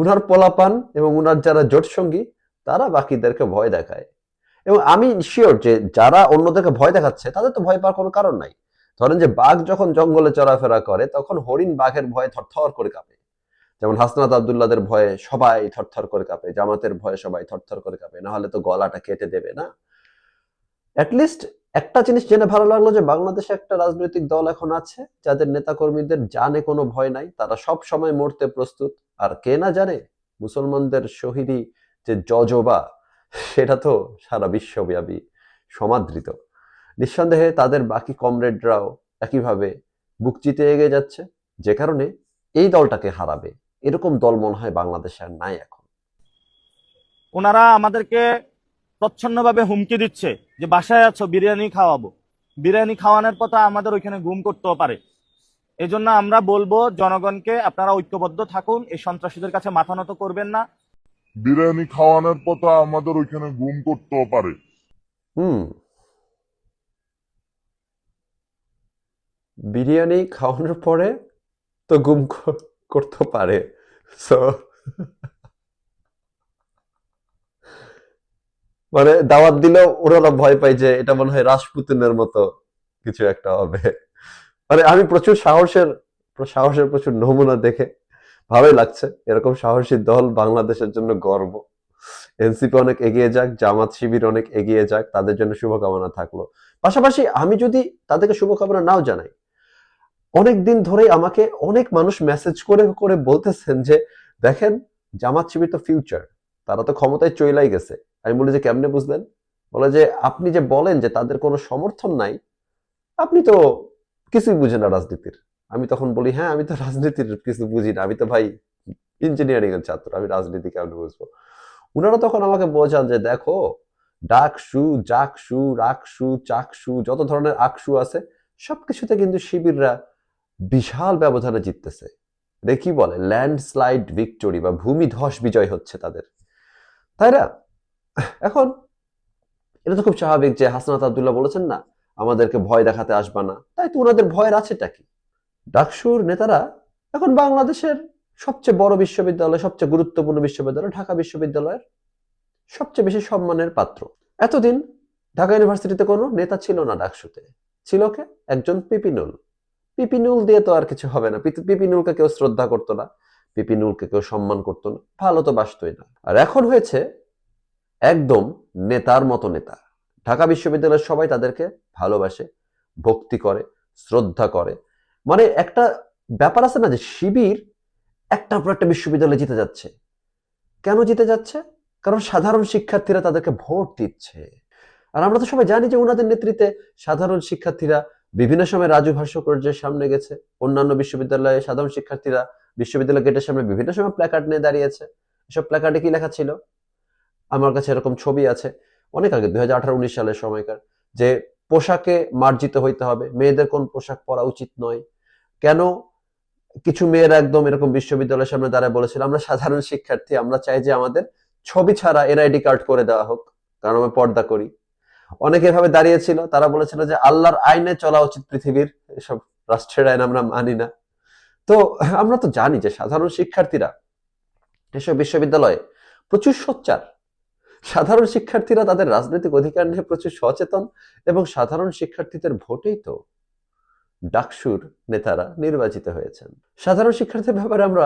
উনার পোলাপান এবং উনার যারা জোটসঙ্গী তারা বাকিদেরকে ভয় দেখায়। এবং আমি শিওর যে যারা অন্যদেরকে ভয় দেখাচ্ছে তাদের তো ভয় পাওয়ার কোনো কারণ নাই। ধরেন যে বাঘ যখন জঙ্গলে চলাফেরা করে তখন হরিণ বাঘের ভয়ে থরথর করে কাঁপে, যেমন হাসনাত আব্দুল্লাহদের ভয়ে সবাই থরথর করে কাঁপে, জামাতের ভয়ে সবাই থরথর করে কাঁপে, না হলে তো গলাটা কেটে দেবে না। অ্যাটলিস্ট একটা জিনিস জেনে ভালো লাগলো যে বাংলাদেশে একটা রাজনৈতিক দল এখন আছে যাদের নেতাকর্মীদের জানে কোনো ভয় নাই, তারা সব সময় মরতে প্রস্তুত। আর কে না জানে মুসলমানদের শহীদি যে জজবা, সেটা তো সারা বিশ্বব্যাপী সমাদৃত। নিঃসন্দেহে তাদের বাকি কমরেডরাও একইভাবে বুক চিতে এগিয়ে যাচ্ছে, যে কারণে এই দলটাকে হারাবে এরকম দল মনে হয় বাংলাদেশে আর নাই এখন। ওনারা আমাদেরকে প্রচ্ছন্নভাবে হুমকি দিচ্ছে যে বাসায় আছো বিরিয়ানি খাওয়াবো, বিরিয়ানি খাওয়ানোর পথে আমাদের ওইখানে গুম করতেও পারে। এজন্য আমরা বলবো জনগণকে, আপনারা ঐক্যবদ্ধ থাকুন, এই সন্ত্রাসীদের কাছে মাথা নত করবেন না। বিরিয়ানি খাওয়ানোর পথে আমাদের ওইখানে গুম করতেও পারে। বিরিয়ানি খাওয়ানোর পরে তো গুম করতে পারে। সো মানে দাওয়াত দিলেও ওরা ভয় পায় যে এটা মনে হয় রাজপুতিনের মতো কিছু একটা হবে। মানে আমি প্রচুর সাহসের প্রচুর নমুনা দেখে ভালোই লাগছে। এরকম সাহসী দল বাংলাদেশের জন্য গর্ব। এনসিপি অনেক এগিয়ে যাক, জামাত শিবির অনেক এগিয়ে যাক, তাদের জন্য শুভকামনা থাকলো। পাশাপাশি আমি যদি তাদেরকে শুভকামনা নাও জানাই, অনেক দিন ধরেই আমাকে অনেক মানুষ মেসেজ করে করে বলতেছেন যে দেখেন জামাত শিবির তো ফিউচার, তারা তো ক্ষমতায় চইলাই গেছে। আমি বলি যে কেমনে বুঝলেন? বলে যে আপনি যে বলেন যে তাদের কোনো সমর্থন নাই, আপনি তো কিছুই বুঝেন না রাজনীতির। আমি তখন বলি হ্যাঁ, আমি তো রাজনীতির কিছু বুঝি না, আমি তো ভাই ইঞ্জিনিয়ারিং এর ছাত্র, আমি রাজনীতি কেমন বুঝবো। উনারা তখন আমাকে বোঝান যে দেখো, ডাকসু, জাকসু, রাকসু, চাকসু, যত ধরনের আকসু আছে সবকিছুতে কিন্তু শিবিররা বিশাল ব্যবধানে জিততেছে। এটা কি বলে, ল্যান্ডস্লাইড ভিক্টোরি বা ভূমিধস বিজয় হচ্ছে তাদের, তাই না? এখন এটা তো খুব স্বাভাবিক যে হাসনাত আব্দুল্লাহ বলেছেন না আমাদেরকে ভয় দেখাতে আসবা না, তাই তো ওনাদের ভয়ের আছেটা কি? ডাকসুর নেতারা এখন বাংলাদেশের সবচেয়ে বড় বিশ্ববিদ্যালয়, সবচেয়ে গুরুত্বপূর্ণ বিশ্ববিদ্যালয় ঢাকা বিশ্ববিদ্যালয়ের সবচেয়ে বেশি সম্মানের পাত্র। এতদিন ঢাকা ইউনিভার্সিটিতে কোনো নেতা ছিল না, ডাকসুতে ছিল কে? একজন পিপিনুল। পিপিনুল দিয়ে তো আর কিছু হবে না, পিপিনুলকে কেউ শ্রদ্ধা করতো না, পিপিনুলকে কেউ সম্মান করতো না, ভালো তো বাসতোই না। আর এখন হয়েছে একদম নেতার মতো নেতা। ঢাকা বিশ্ববিদ্যালয়ের সবাই তাদেরকে ভালোবাসে, ভক্তি করে, শ্রদ্ধা করে। মানে একটা ব্যাপার আছে না যে শিবির একটার পর একটা বিশ্ববিদ্যালয়ে জিতে যাচ্ছে। কেন জিতে যাচ্ছে? কারণ সাধারণ শিক্ষার্থীরা তাদেরকে ভোট দিচ্ছে। আর আমরা তো সবাই জানি যে ওনাদের নেতৃত্বে সাধারণ শিক্ষার্থীরা বিভিন্ন সময় রাজু ভাস্কর্যের সামনে গেছে, অন্যান্য বিশ্ববিদ্যালয়ে সাধারণ শিক্ষার্থীরা বিশ্ববিদ্যালয় গেটের সামনে বিভিন্ন সময় প্ল্যাকার্ড নিয়ে দাঁড়িয়েছে। এসব প্ল্যাকার্ডে কি লেখা ছিল? আমার কাছে এরকম ছবি আছে অনেক আগে, 2018-19 সালের সময়কার, যে পোশাকে মার্জিত হইতে হবে, মেয়েদের কোন পোশাক পরা উচিত নয়। কেন কিছু মেয়েরা একদম এরকম বিশ্ববিদ্যালয়ের সামনে দাঁড়ায় বলেছিল আমরা সাধারণ শিক্ষার্থী, আমরা চাই যে আমাদের ছবি ছাড়া এনআইডি কার্ড করে দেওয়া হোক, কারণ আমরা পর্দা করি। অনেকে এভাবে দাঁড়িয়েছিল, তারা বলেছিল যে আল্লাহর আইনে চলা উচিত পৃথিবীর, এসব রাষ্ট্রের আইন আমরা মানি না। তো আমরা তো জানি যে সাধারণ শিক্ষার্থীরা এসব বিশ্ববিদ্যালয়ে প্রচুর সোচ্চার। সাধারণ শিক্ষার্থীরা তাদের রাজনৈতিক অধিকার নিয়ে প্রচুর সচেতন, এবং সাধারণ শিক্ষার্থীদের ভোটেই তো ডাকসুর নেতারা নির্বাচিত হয়েছেন। সাধারণ শিক্ষার্থীর ব্যাপারে আমরা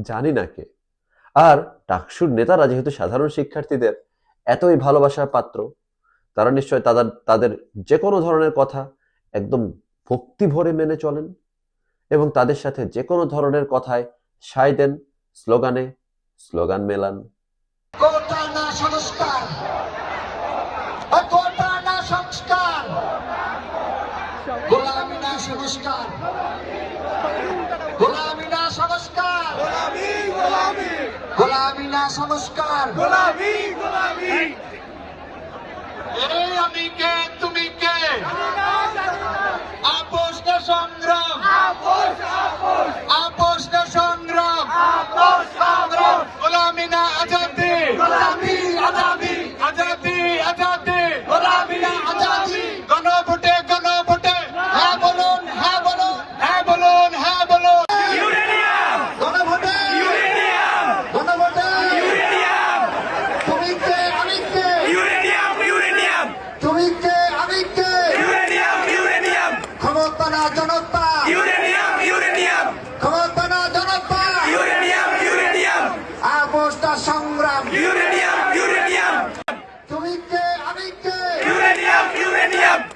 জানি না কে। আর ডাকসুর নেতারা যেহেতু সাধারণ শিক্ষার্থীদের এতই ভালোবাসার পাত্র, তারা নিশ্চয় তাদের যে কোনো ধরনের কথা একদম ভক্তি ভরে মেনে চলেন, এবং তাদের সাথে যে কোনো ধরনের কথায় সায় দেন, স্লোগানে স্লোগান মেলান। সংস্কার, সংস্কার, গোলামি না সংস্কার, গোলামি না সংস্কার, গোলামি না সংস্কার, গোলামি, গোলামি। এই আমি কে, তুমি কে? আপোষ না সংগ্রাম, আপোষ, আপোষ, আপোষ না সংগ্রাম, আপোষ, সংগ্রাম। গোলামি না আজাদি, গোলামি, আজাদি, আজাদি, আজাদি, গোলামি না আজাদি। গণভোটে, গণভোটে হ্যাঁ বলুন, হ্যাঁ বলুন, হ্যাঁ বলুন, হ্যাঁ বলুন। গণভোটে, গণভোটে, তুমি কে, আমি কে? তুমি কে, আমি কে? ক্ষমতা না জনতা, ক্ষমতা না জনতা, আপোষটা সংগ্রাম। তুমি কে, আমি কে?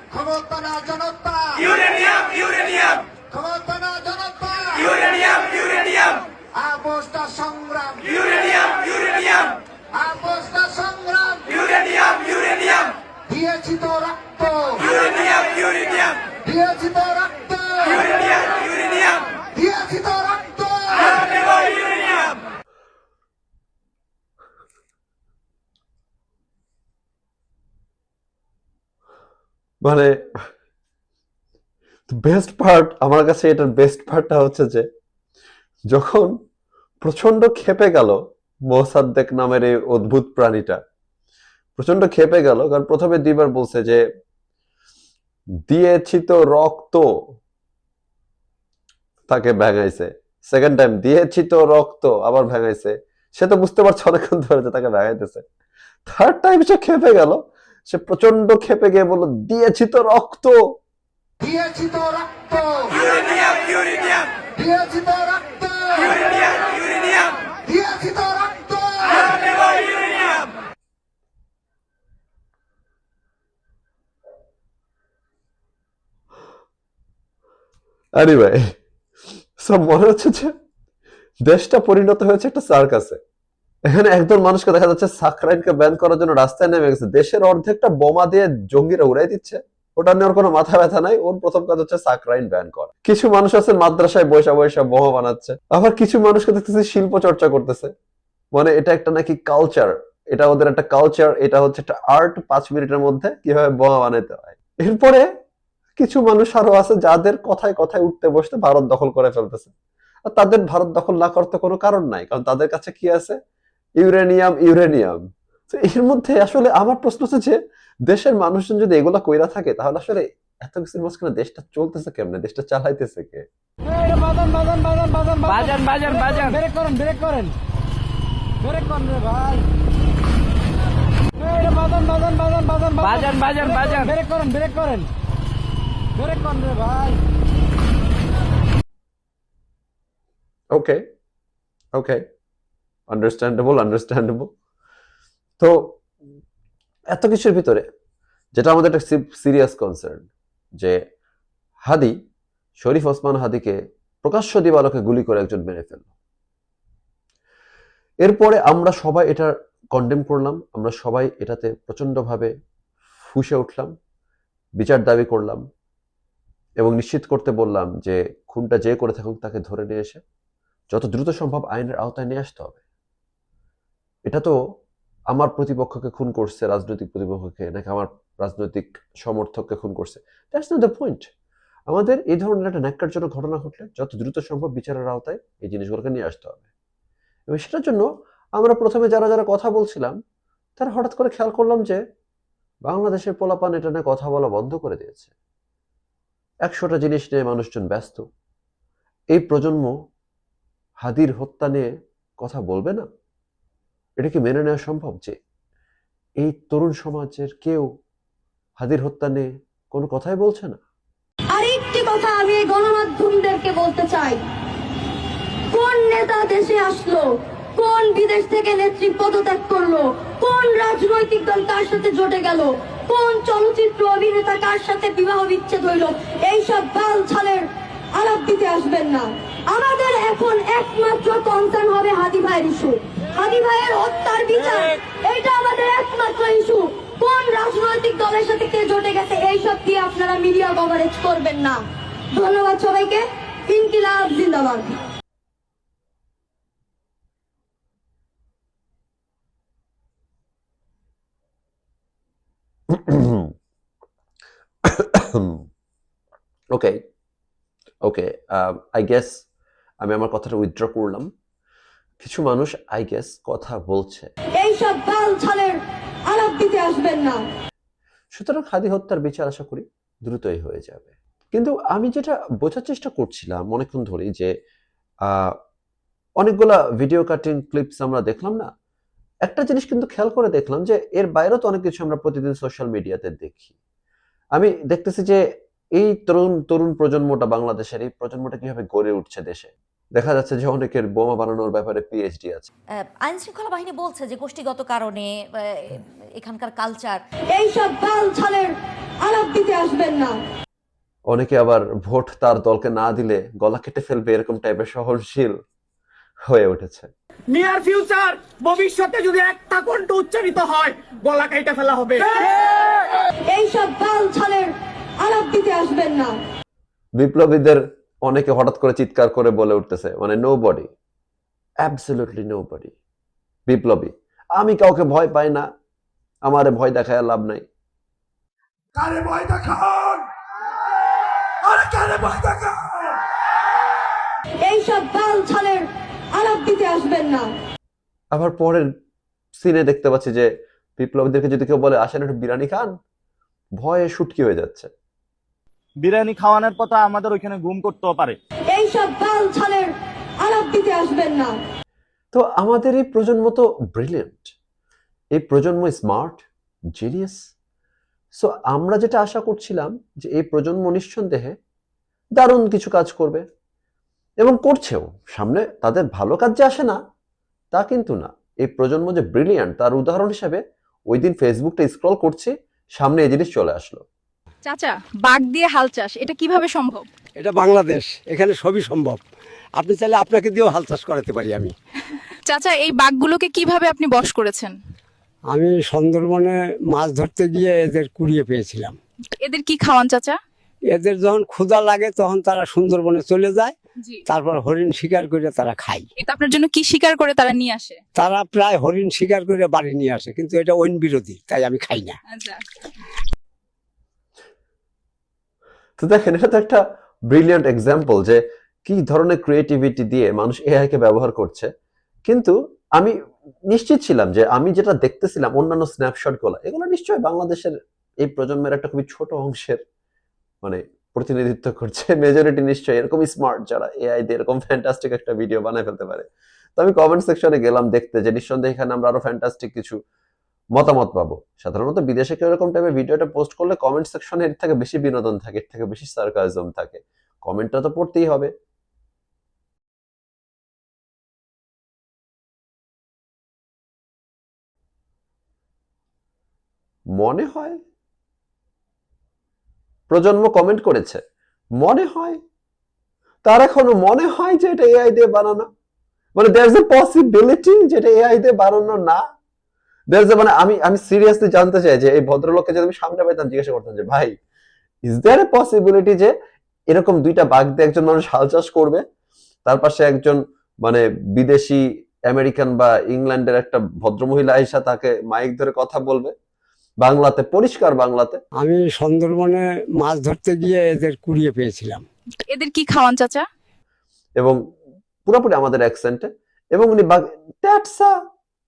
ক্ষমতা না জনতা, ক্ষমতা না জনতা, আপোষটা সংগ্রাম, আপোষটা সংগ্রাম। দিয়েছি তো রক্ত, দিয়েছি তো রক্ত, দিয়েছি তো রক্ত। মানে বেস্ট পার্ট, আমার কাছে এটার বেস্ট পার্টটা হচ্ছে যে যখন প্রচন্ড ক্ষেপে গেল মোসাদ্দেক নামের এই অদ্ভুত প্রাণীটা, প্রচন্ড ক্ষেপে গেল, কারণ প্রথমে দুইবার বলছে যে দিয়েছি তো রক্ত, তাকে ভেঙাইছে। সেকেন্ড টাইম দিয়েছি তো রক্ত, আবার ভেঙাইছে। সে তো বুঝতে পারছে অনেকক্ষণ ধরে যে তাকে ভেঙাইতেছে। থার্ড টাইম সে ক্ষেপে গেল, সে প্রচন্ড ক্ষেপে গিয়ে বলল দিয়েছি তো রক্ত, দিয়েছি তো রক্ত, দিয়েছি তো রক্ত, দিয়েছি তো রক্ত। এনিওয়ে, সব মনে হচ্ছে যে দেশটা পরিণত হয়েছে একটা সার্কাসে। এখানে একদল মানুষকে দেখা যাচ্ছে সাকরাইনকে ব্যান করার জন্য রাস্তায় নেমে গেছে, দেশের অর্ধেকটা বোমা দিয়ে জঙ্গিরা উড়াই দিচ্ছে। ওটা নিয়ে ওর কোনো মাথা ব্যথা নাই। ওর প্রথম কাজ হচ্ছে সাকরাইন ব্যান করা। কিছু মানুষ আছে মাদ্রাসায় বসে বসে বোমা বানাচ্ছে, আবার কিছু মানুষকে দেখতেছি শিল্প চর্চা করতেছে, মানে এটা একটা নাকি কালচার, এটা ওদের একটা কালচার, এটা হচ্ছে একটা আর্ট। 5 মিনিটের মধ্যে কিভাবে বোমা বানাতে হয়। এরপরে কিছু মানুষ আরো আছে যাদের কথায় কথায় উঠতে বসতে ভারত দখল করে ফেলতেছে। আর তাদের ভারত দখল না করতে কোনো কারণ নাই, কারণ তাদের কাছে কি আছে? ইউরেনিয়াম। তো এর মধ্যে আসলে আমার প্রশ্ন হচ্ছে যে দেশের মানুষজন যদি এগুলা কইরা থাকে, তাহলে আসলে এত কিছুর মাঝখানে দেশটা চলতেছে কেমনে, দেশটা চালাইতেছে কে? ব্রেক করেন রে ভাই। ব্রেক করেন রে ভাই। ওকে, আন্ডারস্ট্যান্ডেবল। তো এত কিছুর ভিতরে যেটা আমাদের একটা সিরিয়াস কনসার্ন, যে হাদি, শরীফ ওসমান হাদিকে প্রকাশ্য দিবালোকে গুলি করে একজন মেরে ফেলল। এরপরে আমরা সবাই এটা কন্ডেম করলাম, আমরা সবাই এটাতে প্রচন্ডভাবে ফুঁসে উঠলাম, বিচার দাবি করলাম এবং নিশ্চিত করতে বললাম যে খুনটা যে করে থাকুক তাকে ধরে নিয়ে এসে যত দ্রুত সম্ভব আইনের আওতায় নিয়ে আসতে হবে। এটা তো আমার প্রতিপক্ষকে খুন করছে, রাজনৈতিক প্রতিপক্ষকে, নাকি আমার রাজনৈতিক সমর্থককে খুন করছে, দ্যাটস নট দ্য পয়েন্ট। আমাদের এই ধরনের একটা ন্যাক্কারজনক ঘটনা ঘটলে যত দ্রুত সম্ভব বিচারের আওতায় এই জিনিসগুলোকে নিয়ে আসতে হবে। এবং সেটার জন্য আমরা প্রথমে যারা যারা কথা বলছিলাম, তারা হঠাৎ করে খেয়াল করলাম যে বাংলাদেশের পোলাপান এটা নিয়ে কথা বলা বন্ধ করে দিয়েছে। 100টা জিনিস নিয়ে মানুষজন ব্যস্ত। এই প্রজন্ম হাদির হত্যা নিয়ে কথা বলবে না? এটা কি মেনে নেওয়া সম্ভব যে এই তরুণ সমাজের কেউ হাদির হত্যা নিয়ে কোনো কথাই বলছে না? আরেকটি কথা আমি এই গণমাধ্যমদেরকে বলতে চাই, কোন নেতা দেশে আসলো, কোন বিদেশ থেকে নেত্রী পদত্যাগ করলো, কোন রাজনৈতিক দল কার সাথে জোটে গেল, কোন চলচ্চিত্র অভিনেতা কার সাথে বিবাহ বিচ্ছেদ হইল, এইসব বাল ছালের আলাপ দিতে আসবেন না। আমাদের এখন একমাত্র কনসার্ন হবে হাদি ভাইয়ের ইস্যু, হাদি ভাইয়ের হত্যার বিচার, এইটা আমাদের একমাত্র ইস্যু। কোন রাজনৈতিক দলের সাথে কে জোটে গেছে এইসব দিয়ে আপনারা মিডিয়া কভারেজ করবেন না। ধন্যবাদ সবাইকে। ইনকিলাব জিন্দাবাদ। ওকে, আই গেস আমি আমার কথাটা উইথড্র করলাম। কিছু মানুষ আই গেস কথা বলছে, এইসব বাল ছালের আলাপ দিতে আসবেন না। সুতরাং হাদি হত্যার বিচার আশা করি দ্রুতই হয়ে যাবে। কিন্তু আমি যেটা বোঝার চেষ্টা করছিলাম অনেকক্ষণ ধরেই, যে অনেকগুলা ভিডিও কাটিং ক্লিপস আমরা দেখলাম না, একটা জিনিস কিন্তু খেয়াল করে দেখলাম যে এর বাইরেও তো অনেক কিছু আমরা প্রতিদিন সোশ্যাল মিডিয়াতে দেখি। আমি দেখতেছি যে এই তরুণ প্রজন্মটা, বাংলাদেশের এই প্রজন্মটা কিভাবে গড়ে উঠছে দেশে। দেখা যাচ্ছে যে অনেকের বোমা বানানোর ব্যাপারে পিএইচডি আছে। আইন শৃঙ্খলা বাহিনী বলছে যে গোষ্ঠীগত কারণে এখানকার কালচার, এইসব বাল ছালের আলাপ দিতে আসবেন না। অনেকে আবার ভোট তার দলকে না দিলে গলা কেটে ফেলবে, এরকম টাইপের সহনশীল হয়ে উঠেছে। নিয়ার ফিউচার, ভবিষ্যতে যদি একটা কণ্ঠ উচ্চারিত হয়, গলা কেটে ফেলা হবে। এইসব বাল ছালের আলাপ দিতে আসবেন না। বিপ্লবীদের অনেকে হঠাৎ করে চিৎকার করে বলে উঠতেছে, মানে নোবডি, অ্যাবসলিউটলি নোবডি বিপ্লবী। আমি কাউকে ভয় পাই না, আমারে ভয় দেখায় লাভ নাই। কারে ভয় দেখান, আরে কারে ভয় দেখান। এইসব বাল ছালের আলাপ দিতে আসবেন না। আবার পরের সিনে দেখতে পাচ্ছি যে বিপ্লবীদেরকে যদি কেউ বলে আসেন একটু বিরিয়ানি খান, ভয়ে শুটকি হয়ে যাচ্ছে। বিরিয়ানি খাওয়ানোর কথা আমাদের ওইখানে গুম করতেও পারে। এইসব বাল ছালের আলাপ দিতে আসবেন না। তো আমাদের এই প্রজন্ম তো ব্রিলিয়েন্ট, এই প্রজন্ম স্মার্ট, জিনিয়াস। সো আমরা যেটা আশা করছিলাম যে এই প্রজন্ম নিঃসন্দেহে দারুণ কিছু কাজ করবে এবং করছেও। সামনে তাদের ভালো কাজ যে আসে না তা কিন্তু না। এই প্রজন্ম যে ব্রিলিয়ান্ট তার উদাহরণ হিসেবে ওই দিন ফেসবুকটা স্ক্রল করছি, সামনে এই জিনিস চলে আসলো। চাচা, বাঘ দিয়ে হাল চাষ এটা কিভাবে সম্ভব? এটা বাংলাদেশ, এখানে সবই সম্ভব। আপনি চাইলে আপনাকে দিয়েও হাল চাষ করাতে পারি আমি। চাচা, এই বাঘগুলোকে কিভাবে আপনি বশ করেছেন? আমি সুন্দরবনে মাছ ধরতে গিয়ে এদের কুড়িয়ে পেয়েছিলাম। এদের কি খাওয়ান চাচা? এদের যখন ক্ষুধা লাগে তখন তারা সুন্দরবনে চলে যায়, জি। তারপর হরিণ শিকার করে তারা খায়। এটা আপনার জন্য কি শিকার করে তারা নিয়ে আসে? তারা প্রায় হরিণ শিকার করে বাড়ি নিয়ে আসে, কিন্তু এটা আইন বিরোধী, তাই আমি খাই না। আচ্ছা। তো দেখেন, এটা তো একটা ব্রিলিয়ান্ট এক্সাম্পল যে কি ধরনের ক্রিয়েটিভিটি দিয়ে মানুষ এআই কে ব্যবহার করছে। কিন্তু আমি নিশ্চিত ছিলাম যে আমি যেটা দেখতেছিলাম অন্যান্য স্ন্যাপশট গুলো, এগুলো নিশ্চয়ই বাংলাদেশের এই প্রজন্মের একটা খুবই ছোট অংশের মানে প্রতিনিধিত্ব করছে। মেজরিটি নিশ্চয়ই এরকমই স্মার্ট যারা এআই দিয়ে এরকম ফ্যান্টাস্টিক একটা ভিডিও বানায় ফেলতে পারে। তো আমি কমেন্ট সেকশনে গেলাম দেখতে যে নিঃসন্দেহে এখানে আমরা আরো ফ্যান্টাস্টিক কিছু মতামত পাবো। সাধারণত বিদেশে কেউ এরকম টাইপের ভিডিওটা পোস্ট করলে কমেন্ট সেকশনে এর থেকে বেশি বিনোদন থাকে, এর থেকে বেশি সার্কাজম থাকে। কমেন্টটা তো পড়তেই হবে। মনে হয় প্রজন্ম কমেন্ট করেছে, মনে হয় তার এখনো মনে হয় যে এটা এআই দিয়ে বানানো, মানে দেয়ার ইজ এ পসিবিলিটি যেটা এআই দিয়ে বানানো না। মানে আমি সিরিয়াসলি জানতে চাই যে এই ভদ্রলোককে যদি আমি সামনে পাইতাম জিজ্ঞাসা করতাম যে ভাই, ইজ দেয়ার এ পসিবিলিটি যে এরকম দুইটা বাঘ দিয়ে একজন মানুষ হাল চাষ করবে, তার পাশে একজন মানে বিদেশি আমেরিকান বা ইংল্যান্ডের একটা ভদ্রমহিলা আইসা তাকে মাইক ধরে কথা বলবে বাংলাতে, পরিষ্কার বাংলাতে। আমি সুন্দরবনে মাছ ধরতে গিয়ে এদের কুড়িয়ে পেয়েছিলাম। এদের কি খাওয়ান চাচা? এবং পুরোপুরি আমাদের অ্যাকসেন্টে, এবং উনি দ্যাটস আ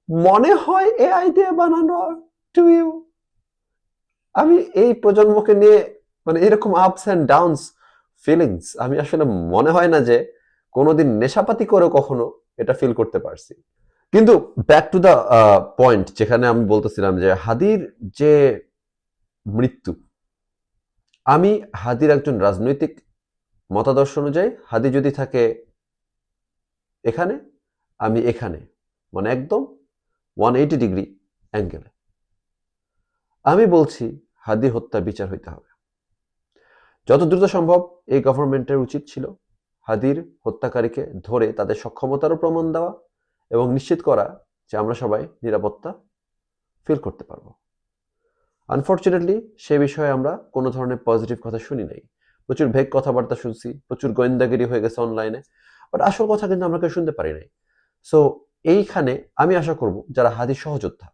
মনে হয় এআই দিয়ে বানানো টু ইউ। আমি এই প্রজন্মকে নিয়ে মানে এরকম আপস এন্ড ডাউনস ফিলিংস আমি আসলে মনে হয় না যে কোনোদিন নেশাপাতি করে কখনো এটা ফিল করতে পারছি। কিন্তু ব্যাক টু দ্য পয়েন্ট, যেখানে আমি বলতেছিলাম যে হাদির যে মৃত্যু, আমি হাদির একজন রাজনৈতিক মতাদর্শ অনুযায়ী হাদি যদি থাকে এখানে, আমি এখানে, মানে একদম 180 ডিগ্রি অ্যাঙ্গেলে আমি বলছি হাদি হত্যা বিচার হইতে হবে। যত দ্রুত সম্ভব এই গভর্নমেন্টের উচিত ছিল হাদির হত্যাকারীকে ধরে তাদের সক্ষমতারও প্রমাণ দেওয়া এবং নিশ্চিত করা যে আমরা সবাই নিরাপত্তা ফিল করতে পারবো। আনফর্চুনেটলি সে বিষয়ে আমরা কোনো ধরনের পজিটিভ কথা শুনি নাই। প্রচুর ভেগ কথাবার্তা শুনছি, প্রচুর গোয়েন্দাগিরি হয়ে গেছে অনলাইনে, বাট আসল কথা কিন্তু আমরা কেউ শুনতে পারি নাই। সো এইখানে আমি আশা করব যারা হাদির সহযোদ্ধা,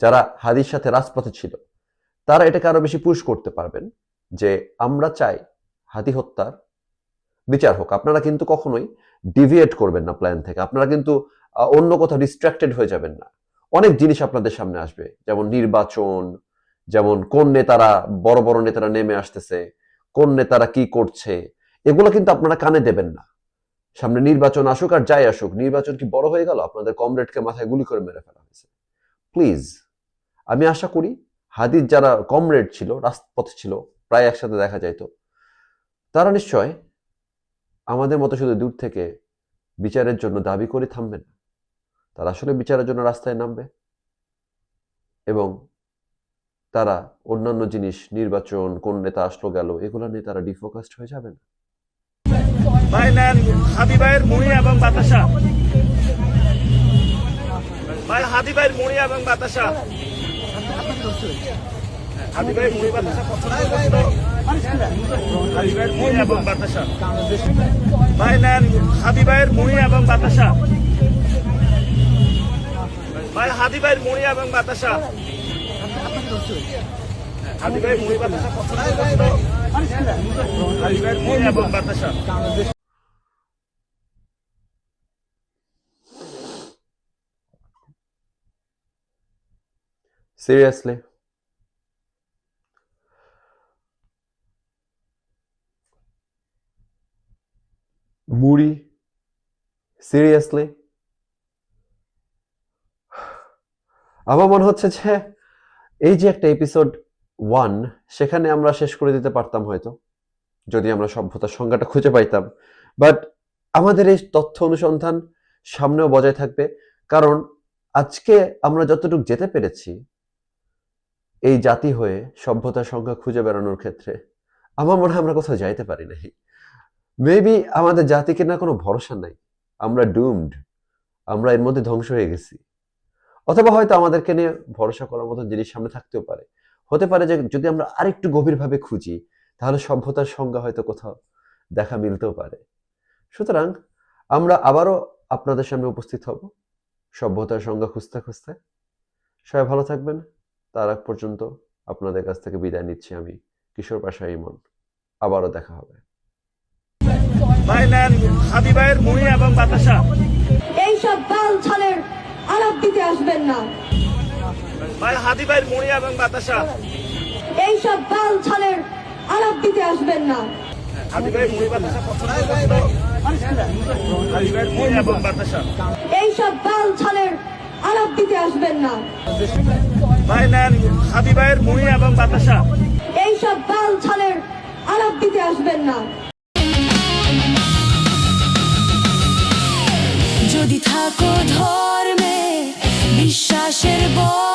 যারা হাদির সাথে রাজপথে ছিল, তারা এটাকে আরো বেশি পুশ করতে পারবেন যে আমরা চাই হাদি হত্যার বিচার হোক। আপনারা কিন্তু কখনোই ডিভিয়েট করবেন না প্ল্যান থেকে, আপনারা কিন্তু অন্য কোথাও ডিস্ট্রাক্টেড হয়ে যাবেন না। অনেক জিনিস আপনাদের সামনে আসবে, যেমন নির্বাচন, যেমন কোন নেতারা, বড় বড় নেতারা নেমে আসতেছে, কোন নেতারা কি করছে, এগুলো কিন্তু আপনারা কানে দেবেন না। সামনে নির্বাচন আসুক আর যাই আসুক, নির্বাচন কি বড় হয়ে গেল? আপনাদের কমরেডকে মাথায় গুলি করে মেরে ফেলা হয়েছে। প্লিজ, আমি আশা করি হাদির যারা কমরেড ছিল, রাজপথে ছিল, প্রায় একসাথে দেখা যাইতো, তারা নিশ্চয় আমাদের মতো শুধু দূর থেকে বিচারের জন্য দাবি করে থামবে না। তারা আসলে বিচারের জন্য রাস্তায় নামবে এবং তারা অন্যান্য জিনিস, নির্বাচন, কোন নেতা আসলো গেল, এগুলো নিয়ে তারা ডিফোকাসড হয়ে যাবে না। ভাই নেন হাদি ভাইয়ের মুড়ি এবং বাতাসা, ভাই হাদি ভাইয়ের মুড়ি এবং বাতাসা, হাদি ভাইয়ের মুড়ি বাতাসা পছন্দ করতো, হাদি ভাইয়ের মুড়ি এবং বাতাসা, ভাই নেন হাদি ভাইয়ের মুড়ি এবং বাতাসা, ভাই হাদি ভাইয়ের মুড়ি এবং বাতাসা, হাদি ভাইয়ের মুড়ি বাতাসা পছন্দ করতো, হাদি ভাইয়ের মুড়ি এবং বাতাসা। সিরিয়াসলি, মুড়ি, সিরিয়াসলি আমার মনে হচ্ছে যে এই যে একটা এপিসোড 1, সেখানে আমরা শেষ করে দিতে পারতাম হয়তো, যদি আমরা সভ্যতার সংজ্ঞাটা খুঁজে পাইতাম। বাট আমাদের এই তথ্য অনুসন্ধান সামনেও বজায় থাকবে, কারণ আজকে আমরা যতটুকু যেতে পেরেছি এই জাতি হয়ে সভ্যতার সংজ্ঞা খুঁজে বেড়ানোর ক্ষেত্রে, আমার মনে হয় আমরা কোথাও যাইতে পারি নাই। মেবি আমাদের জাতিকে না কোনো ভরসা নাই, আমরা ডুমড, আমরা এর মধ্যে ধ্বংস হয়ে গেছি। অথবা হয়তো আমাদেরকে নিয়ে ভরসা করার মতো জিনিস সামনে থাকতেও পারে। হতে পারে যে যদি আমরা আরেকটু গভীরভাবে খুঁজি তাহলে সভ্যতার সংজ্ঞা হয়তো কোথাও দেখা মিলতেও পারে। সুতরাং আমরা আবারও আপনাদের সামনে উপস্থিত হব সভ্যতার সংজ্ঞা খুঁজতে খুঁজতে। সবাই ভালো থাকবেন। তার আগ পর্যন্ত আপনাদের কাছ থেকে বিদায় নিচ্ছি আমি, কিশোর পাশা ইমন। আবারও দেখা হবে। এইসব বাল ছালের আলাপ দিতে আসবেন না। হাদি ভাইয়ের মুড়ি এবং বাতাসা। এইসব বাল ছালের আলাপ দিতে আসবেন না। হাদি ভাইয়ের মুড়ি বাতাসা পছন্দ করতো। হাদি ভাইয়ের মুড়ি এবং বাতাসা। এইসব বাল ছালের আলাপ দিতে আসবেন না। ভাই নেন হাদি ভাইয়ের মুড়ি এবং বাতাসা। এইসব বাল ছালের আলাপ দিতে আসবেন না। যদি থাকো ধর্মে বিশ্বাসের বল